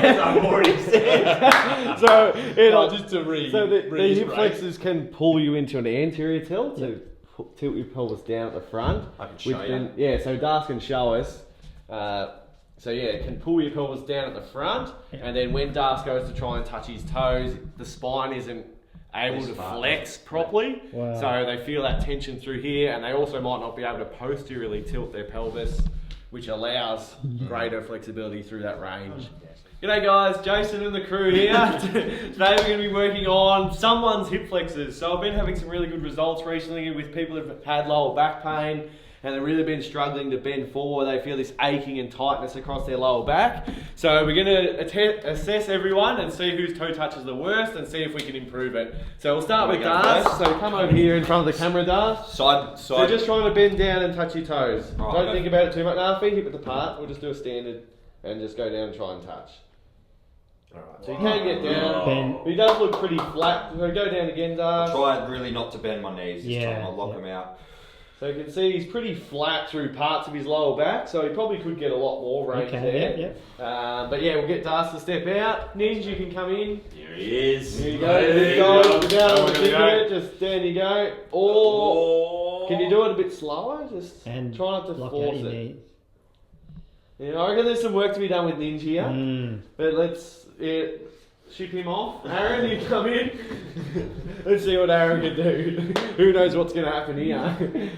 As I've already said. So just to the hip flexors can pull you into an anterior tilt to tilt your pelvis down at the front. I can show you. So Das can show us. It can pull your pelvis down at the front, and then when Das goes to try and touch his toes, the spine isn't able to flex properly. Wow. So they feel that tension through here, and they also might not be able to posteriorly tilt their pelvis, which allows greater flexibility through that range. G'day guys, Jason and the crew here. Today we're going to be working on someone's hip flexors. So I've been having some really good results recently with people who've had lower back pain and they've really been struggling to bend forward. They feel this aching and tightness across their lower back. So we're going to assess everyone and see whose toe touch is the worst and see if we can improve it. So we'll start with Das. So come over here in front of the camera, Das. Side. So just trying to bend down and touch your toes. Right, Don't okay. think about it too much. Now, feet hip width apart. We'll just do a standard and just go down and try and touch. Alright. So you can get down. Bend. But he does look pretty flat. So go down again, Das. Try really not to bend my knees this Yeah, time. I'll lock yeah. them out. So you can see he's pretty flat through parts of his lower back, so he probably could get a lot more range there. Yep. But yeah, we'll get Das to step out. Ninja, you can come in. Here he is. Here you go. There you go. Down on the finger. Just down you go. Or can you do it a bit slower? Just And try not to lock out force your it. knees. Yeah, I reckon there's some work to be done with Ninja here. Mm. But let's ship him off. Aaron, you come in. Let's see what Aaron can do. Who knows what's going to happen here.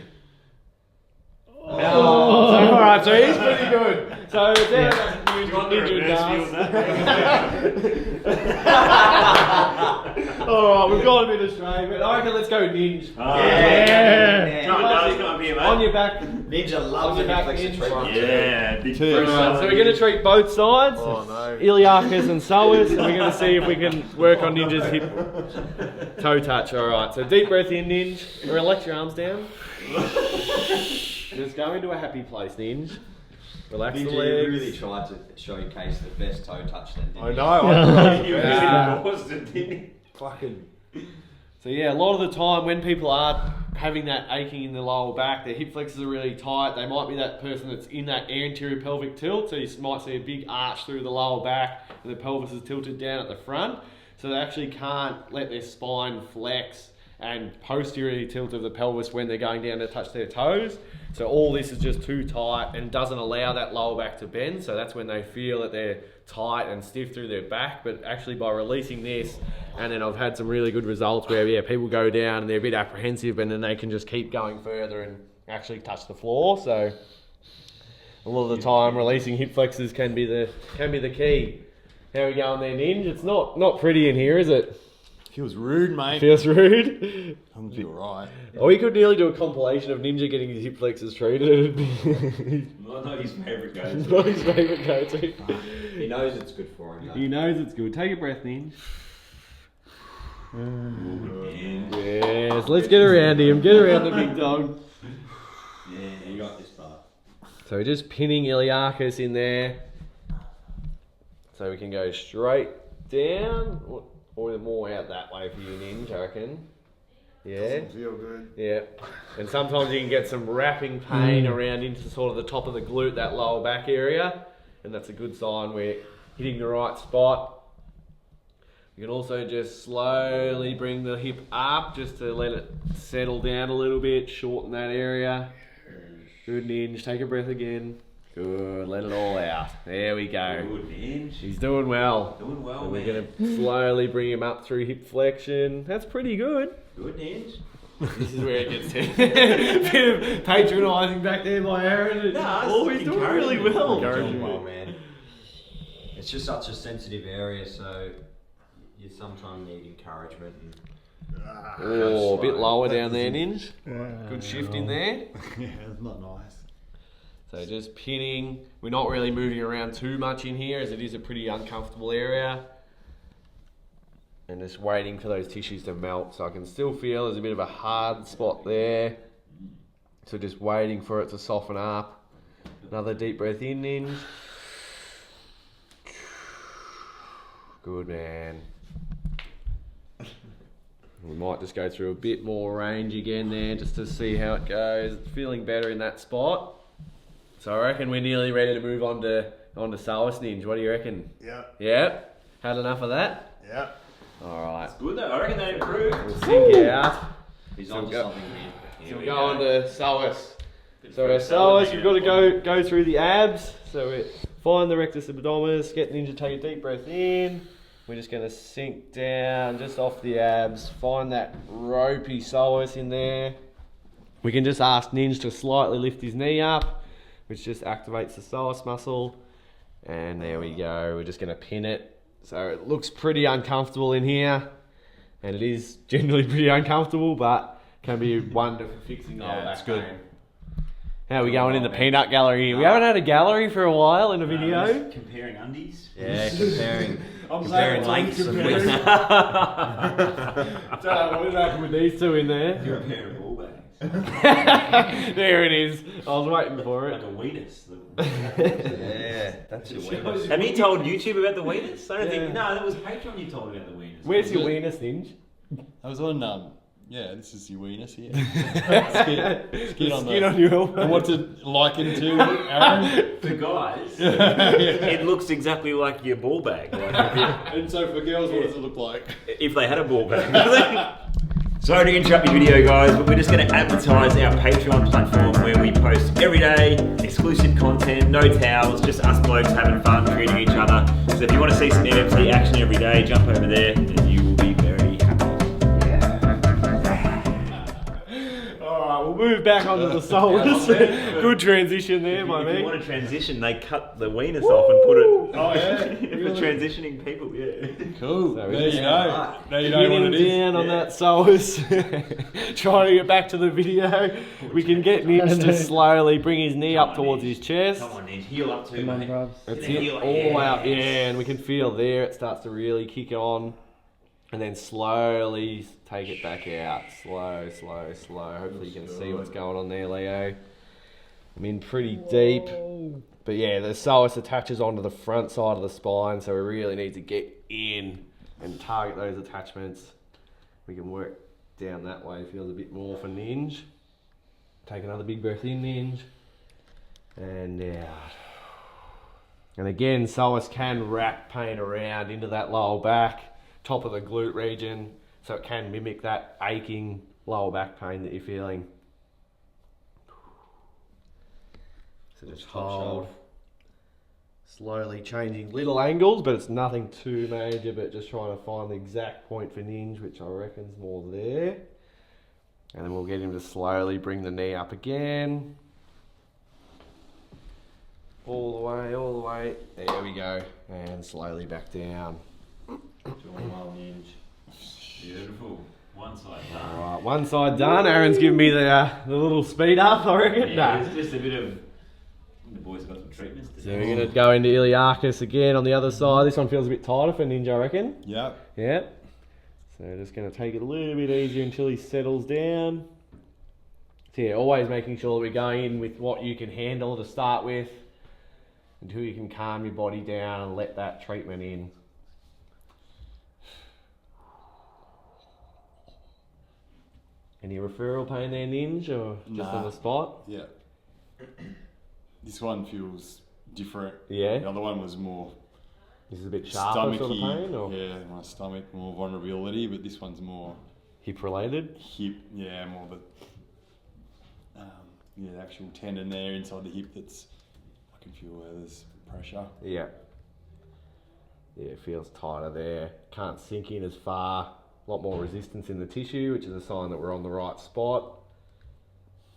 So, alright, so he's pretty good. So down Alright, we've got a bit of strain, but I reckon let's go Ninja. Yeah. Come on, Daddy's got to be a On mate. your back. Ninja loves On it. your back, Flex the Ninja. treatment. Yeah, big Alright, so we're going to treat both sides. Oh no. Iliacus and psoas, and we're going to see if we can work on Ninja's hip toe touch. Alright, so deep breath in, Ninja. Relax your arms down. Just go into a happy place, Ninja. Relax Ninja, the you legs. really tried to showcase the best toe touch then, didn't I you? know. You Yeah. really caused it, didn't you? Fucking. So yeah, a lot of the time when people are having that aching in the lower back, their hip flexors are really tight. They might be that person that's in that anterior pelvic tilt, so you might see a big arch through the lower back and the pelvis is tilted down at the front. So they actually can't let their spine flex and posteriorly tilt of the pelvis when they're going down to touch their toes. So all this is just too tight and doesn't allow that lower back to bend. So that's when they feel that they're tight and stiff through their back. But actually by releasing this, and then I've had some really good results where people go down and they're a bit apprehensive and then they can just keep going further and actually touch the floor. So a lot of the time releasing hip flexors can be the key. How we going there, Ninja? It's not pretty in here, is it? Feels rude, mate. Feels rude. I'm feel right. Oh, we could nearly do a compilation of Ninja getting his hip flexors treated. It'd be Not his favourite go-to. not his favourite go-to. He knows it's good for him. He knows it's good. Take a breath, Ninja. Yeah, Yes, let's get around him. Get around the big dog. you got this part. So we're just pinning Iliacus in there. So we can go straight down. Or more out that way for you, Ninja, I reckon. Yeah. Feel good. Yeah, and sometimes you can get some wrapping pain around into sort of the top of the glute, that lower back area, and that's a good sign we're hitting the right spot. You can also just slowly bring the hip up just to let it settle down a little bit, shorten that area. Good, Ninja, take a breath again. Good, let it all out. There we go. Good, Ninja. He's doing well. Doing well, And we're man. going to slowly bring him up through hip flexion. That's pretty good. Good, Ninja. This is where it gets a bit of patronising back there by Aaron. No, He's doing really well. Doing well, man. It's just such a sensitive area, so you sometimes need encouragement. And Oh, a bit lower down there, Ninja. Good shift in there. Yeah, it's not nice. So just pinning. We're not really moving around too much in here as it is a pretty uncomfortable area. And just waiting for those tissues to melt. So I can still feel there's a bit of a hard spot there. So just waiting for it to soften up. Another deep breath in, Ninja. Good, man. We might just go through a bit more range again there just to see how it goes. Feeling better in that spot. So I reckon we're nearly ready to move on to On to Solus Ninja. What do you reckon? Yeah. Yep. Had enough of that? Yeah. Alright. Good though. I reckon they improved. We'll sink it out. He's So on we'll to go- something here. So we go on to Solus. So our Solus, we've got to go through the abs. So we find the rectus abdominis, get Ninja, take a deep breath in. We're just going to sink down just off the abs. Find that ropey Solus in there. We can just ask Ninja to slightly lift his knee up, which just activates the Solus muscle. And there we go. We're just going to pin it. So it looks pretty uncomfortable in here. And it is generally pretty uncomfortable, but can be a wonder for fixing the Yeah, lower it's back good. pain. How are we going in the peanut gallery here? We haven't had a gallery for a while in a video. Comparing undies. Yeah, comparing saying lengths of comparing. width. So what did happen with these two in there? You're a pair of ball bags. There it is. I was waiting for Like it. a weenus. Yeah, that's your weakness. Have you told YouTube about the weenus? I don't Yeah. think. No, that was Patreon you told about the weenus. Where's your weenus, Ninja? I was on, yeah, this is your weenus here. Skin on your elbow. And what's it likened to, Aaron? For guys, it looks exactly like your ball bag. Like And so for girls, what does it look like? if they had a ball bag. Sorry to interrupt your video, guys, but we're just going to advertise our Patreon platform where we post every day, exclusive content, no towels, just us blokes having fun, treating each other. So if you want to see some NFT action every day, jump over there and you will be very happy. Alright, we'll move back onto the Solus. Good transition there, my If you man. want to transition, they cut the weenus off and put it. Oh, yeah? For transitioning people, yeah. Cool. So There it's- you go. Now you know what Getting it is. down on that Solus. Trying to get back to the video. We can get Ninja to slowly bring his knee up towards his chest. Come on, Ned, heel up too, Come on, mate. bruv. That's Yeah, it, heel- all yes. out, yeah, and we can feel there it starts to really kick on, and then slowly take it back out, slow. Hopefully you can see what's going on there, Leo. I'm in pretty deep, but yeah, the Solus attaches onto the front side of the spine, so we really need to get in and target those attachments. We can work down that way, feels a bit more for Ninja. Take another big breath in, Ninja, and out. And again, Solus can wrap pain around into that lower back, top of the glute region, so it can mimic that aching lower back pain that you're feeling. So just hold. Slowly changing little angles, but it's nothing too major, but just trying to find the exact point for Ninja, which I reckon's more there. And then we'll get him to slowly bring the knee up again. All the way. There we go. And slowly back down. Doing well, Ninja. Beautiful. One side done. Alright, one side done. Aaron's giving me the little speed up, I reckon. Yeah, No. it's just a bit of. The boys got some treatments to So do. we're going to go into Iliacus again on the other side. This one feels a bit tighter for Ninja, I reckon. Yep. Yep. So just going to take it a little bit easier until he settles down. So yeah, always making sure that we're going in with what you can handle to start with, until you can calm your body down and let that treatment in. Any referral pain there, Ninja, or just Nah. on the spot? Yeah. This one feels different. Yeah. The other one was more This is a bit sharper sort of stomachy. pain, or Yeah, my stomach, more vulnerability, but this one's more hip related? hip. Yeah, more the the actual tendon there inside the hip. That's I can feel where there's pressure. Yeah. Yeah, it feels tighter there. Can't sink in as far. A lot more resistance in the tissue, which is a sign that we're on the right spot.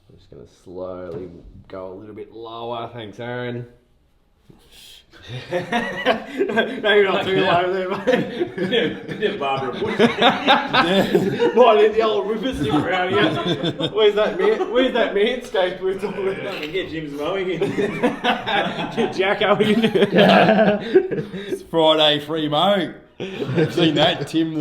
I'm just going to slowly go a little bit lower. Thanks, Aaron. Maybe not too low there, mate. Barbara Bush. Might need the old whippersnip around here. Where's that manscape we're talking about? I can get Jim's mowing in. Get Jacko in. It's Friday free mow. Seen that? Tim,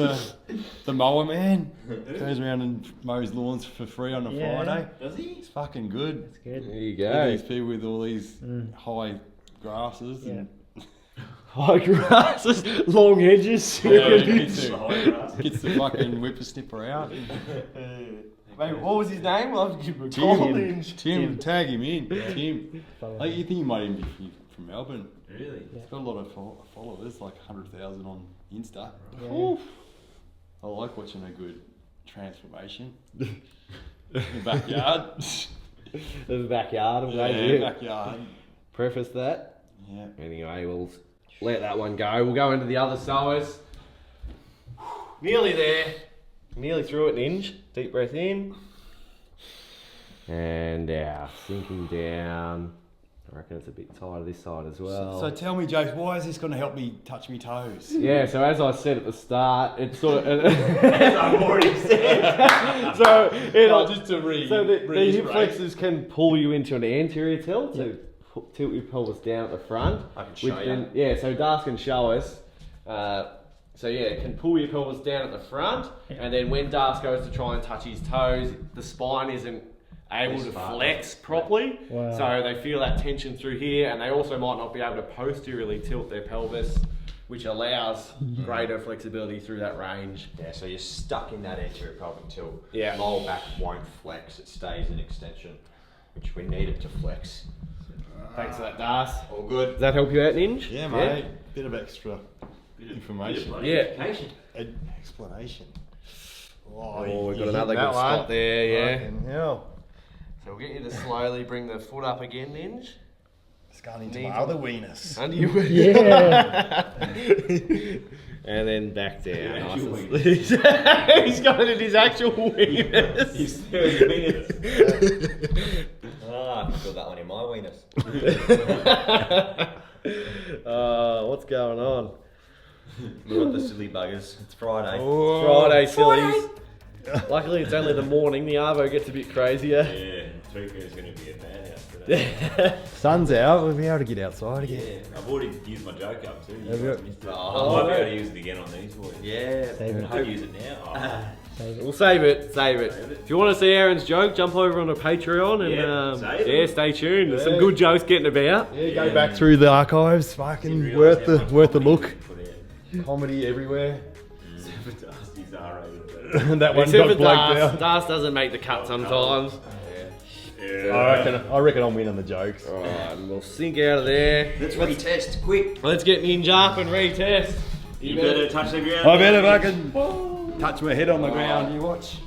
the mower man, goes around and mows lawns for free on a Yeah. Friday. Does he? It's fucking good. That's good. There you Yeah, go. these people with all these high grasses and High grasses, long hedges. gets The high grass. the fucking whippersnipper out. Mate, what was his name? I'll have to give him a call. Tim, tag him in. Tim. Follow Like, you think he might even be from Melbourne. Really? He's got a lot of followers, like 100,000 on Insta. Yeah. Oof. I like watching a good transformation. In the backyard. In the backyard, I'm glad Yeah, you backyard. preface that. Yeah. Anyway, we'll let that one go. We'll go into the other sowers. Nearly there. Nearly through it, Ninja. Deep breath in. And out. Sinking down. I reckon it's a bit tighter this side as well. So tell me, Jake, why is this going to help me touch me toes? Yeah, so as I said at the start, it's sort of... As I've already said. so, Just to so the hip reiterate. flexors can pull you into an anterior tilt to tilt your pelvis down at the front. I can show which you. then- yeah, so Das can show us. So yeah, it can pull your pelvis down at the front, and then when Das goes to try and touch his toes, the spine isn't able to flex properly. Wow. So they feel that tension through here, and they also might not be able to posteriorly tilt their pelvis, which allows greater flexibility through that range. Yeah, so you're stuck in that anterior pelvic tilt. Yeah. Lower back won't flex, it stays in extension, which we need it to flex. Thanks for that, Das. All good. Does that help you out, Ninja? Yeah, mate. Bit of extra information. Yeah. Explanation. Oh, we've got another good spot there, yeah. Fucking hell. So we'll get you to slowly bring the foot up again, Ninja. It's going into Need my to- other weenus. Under your Yeah. and then back down. Actual Nice. He's got it in his actual weenus. He's 30 minutes. I can feel that one in my weenus. What's going on? Look at the silly buggers. It's Friday. Friday, sillies. Luckily, it's only the morning. The Arvo gets a bit crazier. Yeah, Tuco's going to be a madhouse today. Sun's out, we'll be able to get outside again. Yeah, I've already used my joke up too. You Have you? guys missed it. Oh. I might be able to use it again on these boys. Yeah. Save it. I hope use it now. Oh. We'll save it. Save it. If you want to see Aaron's joke, jump over on the Patreon and Yeah, save it. stay tuned. There's some good jokes getting about. Yeah, go back through the archives, fucking worth the look. Comedy everywhere. Dusty's R-rated. That one Except got for blanked Das. out. Das doesn't make the cut sometimes. I reckon I'm winning the jokes. Alright, we'll sink out of there. Let's retest, quick. Let's get Ninja up and retest. You better touch the ground. I better fucking touch my head on the ground. You watch.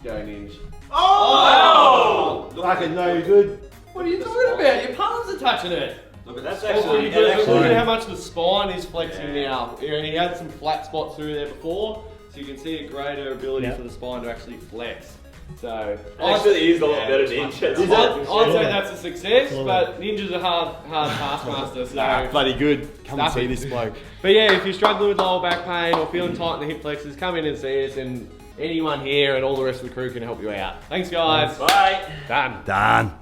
Go Ninja. Oh! Fucking no good. What are you talking about? Your palms are touching it. Look, that's That's actually pretty good. Look actually- at how much the spine is flexing Yeah. now. And he had some flat spots through there before, so you can see a greater ability Yeah. for the spine to actually flex. So Actually is a lot better than I'd say that's a success, but Ninja's a hard taskmaster. So, Bloody good. Come and Stuff see it. this bloke. but yeah, if you're struggling with lower back pain or feeling tight in the hip flexors, come in and see us, and anyone here and all the rest of the crew can help you out. Thanks, guys. Bye. Done. Done.